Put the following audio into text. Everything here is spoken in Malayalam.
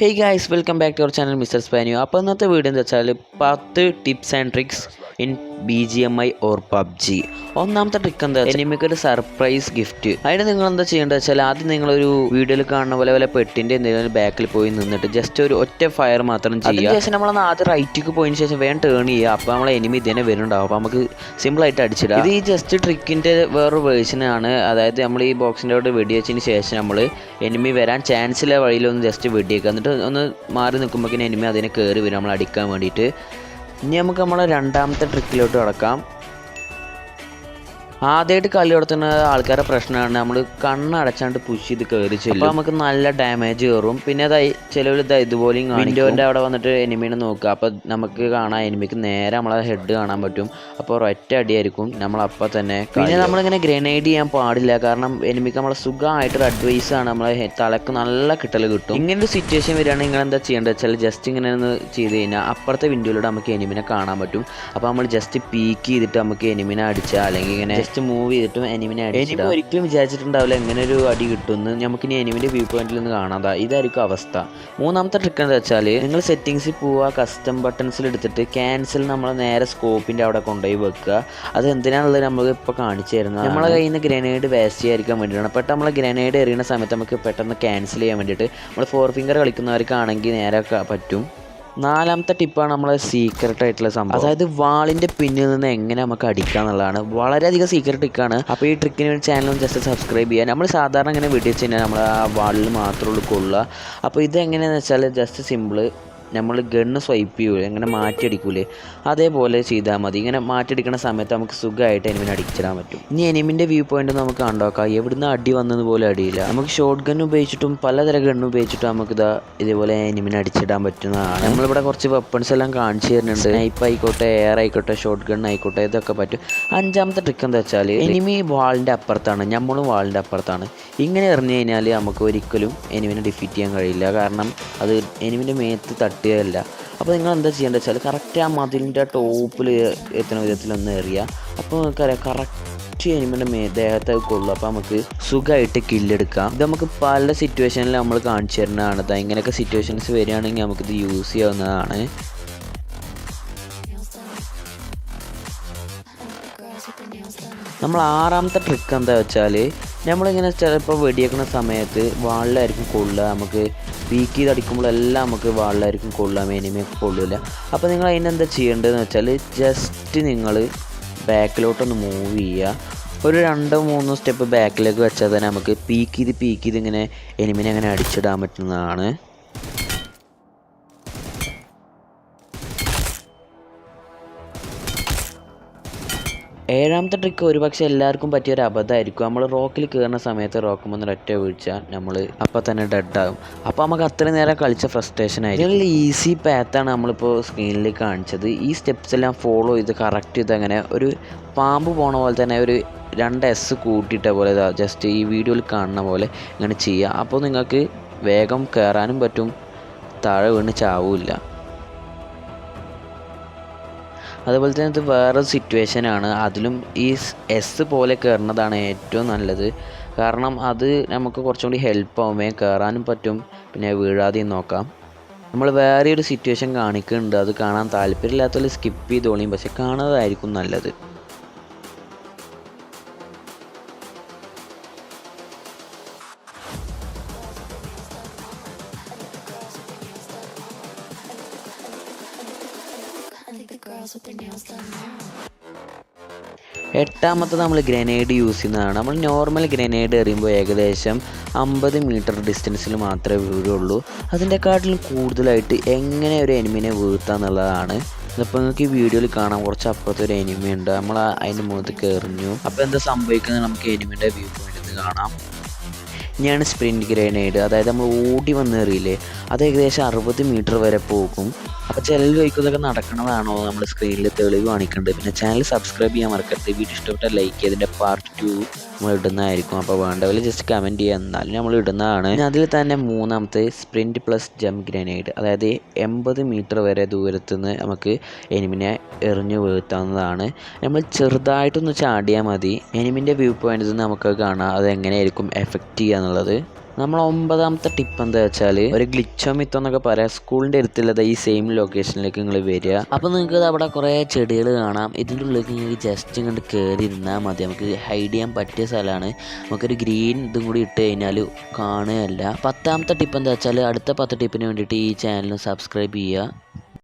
Hey guys, welcome back to our channel MR.SPANIO. അപ്പോൾ ഇന്നത്തെ വീഡിയോ എന്താ വെച്ചാൽ 10 tips and tricks in BGMI or PUBG. ഒന്നാമത്തെ ട്രിക്ക് എന്താ വെച്ചാൽ എനിമിക്കൊരു സർപ്രൈസ് ഗിഫ്റ്റ്. അതിന് നിങ്ങൾ എന്താ ചെയ്യേണ്ടത് വെച്ചാൽ ആദ്യം നിങ്ങളൊരു വീഡിയോയിൽ കാണുന്ന പോലെ പെട്ടിൻ്റെ എന്തെങ്കിലും ബാക്കിൽ പോയി നിന്നിട്ട് ജസ്റ്റ് ഒരു ഒറ്റ ഫയർ മാത്രം ചെയ്യുക. അതിനുശേഷം നമ്മളൊന്ന് ആദ്യം റൈറ്റിക്ക് പോയതിന് ശേഷം വേഗം ടേൺ ചെയ്യുക. അപ്പോൾ നമ്മളെ എനിമി ഇതിനെ വരുന്നുണ്ടാവും. അപ്പോൾ നമുക്ക് സിമ്പിളായിട്ട് അടിച്ചിടാം. ഇത് ഈ ജസ്റ്റ് ട്രിക്കിൻ്റെ വേറൊരു വേർഷനാണ്. അതായത് നമ്മൾ ഈ ബോക്സിൻ്റെ അവിടെ വെടിവെച്ചതിന് ശേഷം നമ്മൾ എനിമി വരാൻ ചാൻസിലെ വഴിയിലൊന്ന് ജസ്റ്റ് വെടിയേക്കുക. എന്നിട്ട് ഒന്ന് മാറി നിൽക്കുമ്പോഴേക്കും എനിമി അതിനെ കയറി വരും നമ്മൾ അടിക്കാൻ വേണ്ടിയിട്ട്. ഇനി നമുക്ക് നമ്മളെ രണ്ടാമത്തെ ട്രിക്കിലോട്ട് കടക്കാം. ആദ്യമായിട്ട് കളി നടത്തുന്ന ആൾക്കാരുടെ പ്രശ്നമാണ് നമ്മൾ കണ്ണടച്ചാണ്ട് പുഷ് ചെയ്ത് കയറി ചെല്ലും. അപ്പോൾ നമുക്ക് നല്ല ഡാമേജ് കയറും. പിന്നെ ചിലവർ ഇതുപോലെയും വിൻഡോൻ്റെ അവിടെ വന്നിട്ട് എനിമീനെ നോക്കുക. അപ്പോൾ നമുക്ക് കാണാം എനിമിക്ക് നേരെ നമ്മളെ ഹെഡ് കാണാൻ പറ്റും. അപ്പോൾ ഒരൊറ്റ അടിയായിരിക്കും നമ്മളപ്പോൾ തന്നെ. പിന്നെ നമ്മളിങ്ങനെ ഗ്രനേഡ് ചെയ്യാൻ പാടില്ല. കാരണം എനിമിക്ക് നമ്മളെ സുഖമായിട്ടൊരു അഡ്വൈസാണ്. നമ്മളെ തലക്ക് നല്ല കിട്ടൽ കിട്ടും. ഇങ്ങനൊരു സിറ്റുവേഷൻ വരികയാണെങ്കിൽ നിങ്ങൾ എന്താ ചെയ്യേണ്ടത് വെച്ചാൽ ജസ്റ്റ് ഇങ്ങനെ ഒന്ന് ചെയ്ത് കഴിഞ്ഞാൽ അപ്പുറത്തെ വിൻഡോയിലൂടെ നമുക്ക് എനിമിനെ കാണാൻ പറ്റും. അപ്പോൾ നമ്മൾ ജസ്റ്റ് പീക്ക് ചെയ്തിട്ട് നമുക്ക് എനിമിനെ അടിച്ചാൽ അല്ലെങ്കിൽ ഇങ്ങനെ മൂവ് ചെയ്തിട്ടും എനിമിനെ അടിച്ചിട്ട് ഒരിക്കലും വിചാരിച്ചിട്ടുണ്ടാവില്ല എങ്ങനെ ഒരു അടി കിട്ടുമെന്ന്. നമുക്കിനി എനിമിൻ്റെ വ്യൂ പോയിന്റിൽ നിന്ന് കാണാതാ. ഇതായിരിക്കും അവസ്ഥ. മൂന്നാമത്തെ ട്രിക്ക് എന്താ വെച്ചാൽ നിങ്ങൾ സെറ്റിങ്സിൽ പോവുക, കസ്റ്റം ബട്ടൺസിൽ എടുത്തിട്ട് ക്യാൻസൽ നമ്മൾ നേരെ സ്കോപ്പിൻ്റെ അവിടെ കൊണ്ടുപോയി വെക്കുക. അത് എന്തിനാണുള്ളത് നമ്മൾ ഇപ്പോൾ കാണിച്ചു തരുന്നത്. നമ്മളെ കയ്യിൽ നിന്ന് ഗ്രനേഡ് വേസ്റ്റ് ചെയ്യാതിരിക്കാൻ വേണ്ടിയിട്ടാണ്. പെട്ടെന്ന് നമ്മൾ ഗ്രനേഡ് എറിയുന്ന സമയത്ത് നമുക്ക് പെട്ടെന്ന് ക്യാൻസൽ ചെയ്യാൻ വേണ്ടിയിട്ട് നമ്മൾ 4 ഫിംഗർ കളിക്കുന്നവർക്കാണെങ്കിൽ നേരെ പറ്റും. നാലാമത്തെ ടിപ്പാണ് നമ്മളെ സീക്രട്ട് ആയിട്ടുള്ള സംഭവം. അതായത് വാളിൻ്റെ പിന്നിൽ നിന്ന് എങ്ങനെ നമുക്ക് അടിക്കുക എന്നുള്ളതാണ്. വളരെയധികം സീക്രട്ട് ട്രിക്കാണ്. അപ്പോൾ ഈ ട്രിക്കിന് വേണ്ടി ചാനൽ ജസ്റ്റ് സബ്സ്ക്രൈബ് ചെയ്യുക. നമ്മൾ സാധാരണ ഇങ്ങനെ വീഡിയോ വെച്ച് കഴിഞ്ഞാൽ നമ്മൾ ആ വാളിൽ മാത്രമേ കൊള്ളുക. അപ്പോൾ ഇതെങ്ങനെയാണെന്ന് വെച്ചാൽ ജസ്റ്റ് സിമ്പിള് നമ്മൾ ഗണ്ണ് സ്വൈപ്പ് ചെയ്യൂലേ, ഇങ്ങനെ മാറ്റിയടിക്കൂലേ, അതേപോലെ ചെയ്താൽ മതി. ഇങ്ങനെ മാറ്റിയടിക്കുന്ന സമയത്ത് നമുക്ക് സുഖമായിട്ട് എനിമിനെ അടിച്ചിടാൻ പറ്റും. ഇനി എനിമിൻ്റെ വ്യൂ പോയിന്റ് നമുക്ക് കണ്ടോക്കാം. എവിടുന്ന് അടി വന്നതുപോലെ അടിയില്ല. നമുക്ക് ഷോർട്ട് ഗൺ ഉപയോഗിച്ചിട്ടും പലതരം ഗണ്ണ് ഉപയോഗിച്ചിട്ടും നമുക്കിതാ ഇതേപോലെ എനിമിനെ അടിച്ചിടാൻ പറ്റുന്നതാണ്. നമ്മളിവിടെ കുറച്ച് വെപ്പൺസ് എല്ലാം കാണിച്ചു തരുന്നുണ്ട്. സ്നൈപ്പ് ആയിക്കോട്ടെ, എയർ ആയിക്കോട്ടെ, ഷോർട്ട് ഗൺ ആയിക്കോട്ടെ, ഇതൊക്കെ പറ്റും. അഞ്ചാമത്തെ ട്രിക്ക് എന്താ വെച്ചാൽ എനിമി വാളിൻ്റെ അപ്പുറത്താണ്, നമ്മളും വാളിൻ്റെ അപ്പുറത്താണ്. ഇങ്ങനെ എറിഞ്ഞു കഴിഞ്ഞാൽ നമുക്ക് ഒരിക്കലും എനിമിനെ ഡിഫീറ്റ് ചെയ്യാൻ കഴിയില്ല. കാരണം അത് എനിമിൻ്റെ മേത്ത് തട്ടുകയല്ല. അപ്പോൾ നിങ്ങൾ എന്താ ചെയ്യേണ്ടത് വെച്ചാൽ കറക്റ്റ് ആ മതിലിൻ്റെ ടോപ്പിൽ എത്തുന്ന വിധത്തിലൊന്ന് എറിയുക. അപ്പോൾ നമുക്കറിയാം കറക്റ്റ് എനിമിൻ്റെ ദേഹത്തെ കൊള്ളും. അപ്പോൾ നമുക്ക് സുഖമായിട്ട് കില്ലെടുക്കാം. ഇത് നമുക്ക് പല സിറ്റുവേഷനിൽ നമ്മൾ കാണിച്ചു തരുന്നതാണ്. ഇങ്ങനെയൊക്കെ സിറ്റുവേഷൻസ് വരികയാണെങ്കിൽ നമുക്കിത് യൂസ് ചെയ്യാവുന്നതാണ്. നമ്മൾ ആറാമത്തെ ട്രിക്ക് എന്താ വെച്ചാൽ നമ്മളിങ്ങനെ ചിലപ്പോൾ വെടിയേക്കുന്ന സമയത്ത് വാളിലായിരിക്കും കൊള്ളുക. നമുക്ക് പീക്ക് ചെയ്ത് അടിക്കുമ്പോഴെല്ലാം നമുക്ക് വാളിലായിരിക്കും കൊള്ളുക, എനിമിയൊക്കെ കൊള്ളില്ല. അപ്പോൾ നിങ്ങൾ അതിനെന്താ ചെയ്യേണ്ടതെന്ന് വെച്ചാൽ ജസ്റ്റ് നിങ്ങൾ ബാക്കിലോട്ടൊന്ന് മൂവ് ചെയ്യുക. ഒരു 2-3 സ്റ്റെപ്പ് ബാക്കിലേക്ക് വെച്ചാൽ തന്നെ നമുക്ക് പീക്ക് ചെയ്ത് ഇങ്ങനെ എനിമിനെ അങ്ങനെ അടിച്ചിടാൻ പറ്റുന്നതാണ്. ഏഴാമത്തെ ട്രിക്ക് ഒരുപക്ഷെ എല്ലാവർക്കും പറ്റിയൊരു അബദ്ധമായിരിക്കും. നമ്മൾ റോക്കിൽ കയറുന്ന സമയത്ത് റോക്ക് മുന്നിൽ ഒറ്റ വീഴ്ച നമ്മൾ അപ്പം തന്നെ ഡെഡാകും. അപ്പോൾ നമുക്ക് അത്രയും നേരം കളിച്ച ഫ്രസ്ട്രേഷൻ ആയിരിക്കും. ഇതിൽ ഈസി പാത്താണ് നമ്മളിപ്പോൾ സ്ക്രീനിൽ കാണിച്ചത്. ഈ സ്റ്റെപ്സ് എല്ലാം ഫോളോ ചെയ്ത് കറക്റ്റ് ചെയ്ത് അങ്ങനെ ഒരു പാമ്പ് പോണ പോലെ തന്നെ ഒരു 2 S കൂട്ടിയിട്ട പോലെ ജസ്റ്റ് ഈ വീഡിയോയിൽ കാണുന്ന പോലെ ഇങ്ങനെ ചെയ്യുക. അപ്പോൾ നിങ്ങൾക്ക് വേഗം കയറാനും പറ്റും, താഴെ വീണ് ചാവില്ല. അതുപോലെ തന്നെ ഇത് വേറൊരു സിറ്റുവേഷനാണ്. അതിലും ഈ S പോലെ കയറുന്നതാണ് ഏറ്റവും നല്ലത്. കാരണം അത് നമുക്ക് കുറച്ചും കൂടി ഹെൽപ്പാവും. വേഗം കയറാനും പറ്റും, പിന്നെ വീഴാതെയും നോക്കാം. നമ്മൾ വേറെ ഒരു സിറ്റുവേഷൻ കാണിക്കുന്നുണ്ട്. അത് കാണാൻ താല്പര്യമില്ലാത്തവർ സ്കിപ്പ് ചെയ്തോളിയും, പക്ഷെ കാണുന്നതായിരിക്കും നല്ലത്. എട്ടാമത്തെ നമ്മൾ ഗ്രനേഡ് യൂസ് ചെയ്യുന്നതാണ്. നമ്മൾ നോർമൽ ഗ്രനേഡ് എറിയുമ്പോൾ ഏകദേശം 50 മീറ്റർ ഡിസ്റ്റൻസിൽ മാത്രമേ വീഴുള്ളൂ. അതിൻ്റെക്കാട്ടിലും കൂടുതലായിട്ട് എങ്ങനെ ഒരു എനിമിനെ വീഴ്ത്താന്നുള്ളതാണ്. അപ്പോൾ നിങ്ങൾക്ക് ഈ വീഡിയോയിൽ കാണാം. കുറച്ച് അപ്പുറത്ത് ഒരു എനിമി ഉണ്ട്. നമ്മൾ അതിൻ്റെ മുഖത്ത് എറിഞ്ഞു. അപ്പോൾ എന്താ സംഭവിക്കുന്നത് നമുക്ക് എനിമിൻ്റെ വ്യൂ പോയിന്റിൽ നിന്ന് കാണാം. ഇനിയാണ് സ്പ്രിൻറ്റ് ഗ്രനേഡ്. അതായത് നമ്മൾ ഓടി വന്ന് എറിയില്ലേ, അത് ഏകദേശം 60 മീറ്റർ വരെ പോകും. അപ്പോൾ ചിലർ ചോദിക്കുന്നതൊക്കെ നടക്കണതാണോ, നമ്മൾ സ്ക്രീനിൽ തെളിവ് കാണിക്കുന്നുണ്ട്. പിന്നെ ചാനൽ സബ്സ്ക്രൈബ് ചെയ്യാൻ മറക്കരുത്. വീഡിയോ ഇഷ്ടപ്പെട്ടാൽ ലൈക്ക് ചെയ്തതിൻ്റെ പാർട്ട് 2 നമ്മൾ ഇടുന്നതായിരിക്കും. അപ്പോൾ വേണ്ടവർ ജസ്റ്റ് കമൻറ്റ് ചെയ്യുക, എന്നാലും നമ്മൾ ഇടുന്നതാണ്. അതിൽ തന്നെ മൂന്നാമത്തെ സ്പ്രിൻറ്റ് പ്ലസ് ജംപ് ഗ്രനേഡ്. അതായത് 80 മീറ്റർ വരെ ദൂരത്തുനിന്ന് നമുക്ക് എനിമിനെ എറിഞ്ഞു വീഴ്ത്താവുന്നതാണ്. നമ്മൾ ചെറുതായിട്ടൊന്ന് ചാടിയാൽ മതി. എനിമിൻ്റെ വ്യൂ പോയിന്റിൽ നിന്ന് നമുക്ക് കാണാം അതെങ്ങനെയായിരിക്കും എഫക്റ്റ് ചെയ്യുക എന്നുള്ളത്. നമ്മൾ 9ാമത്തെ ടിപ്പ് എന്താ വെച്ചാൽ ഒരു ഗ്ലിച്ചോ മിത്തോ എന്നൊക്കെ പറയാം. സ്കൂളിൻ്റെ അടുത്തുള്ളത് ഈ സെയിം ലൊക്കേഷനിലേക്ക് നിങ്ങൾ വരിക. അപ്പോൾ നിങ്ങൾക്ക് അവിടെ കുറേ ചെടികൾ കാണാം. ഇതിൻ്റെ ഉള്ളിലേക്ക് നിങ്ങൾക്ക് ജസ്റ്റ് ഇങ്ങോട്ട് കയറി ഇരുന്നാൽ മതി. നമുക്ക് ഹൈഡ് ചെയ്യാൻ പറ്റിയ സ്ഥലമാണ്. നമുക്കൊരു ഗ്രീൻ ഇതും കൂടി ഇട്ട് കഴിഞ്ഞാൽ കാണുകയല്ല. 10ാമത്തെ ടിപ്പ് എന്താ വെച്ചാൽ അടുത്ത 10 ടിപ്പിന് വേണ്ടിയിട്ട് ഈ ചാനൽ സബ്സ്ക്രൈബ് ചെയ്യുക.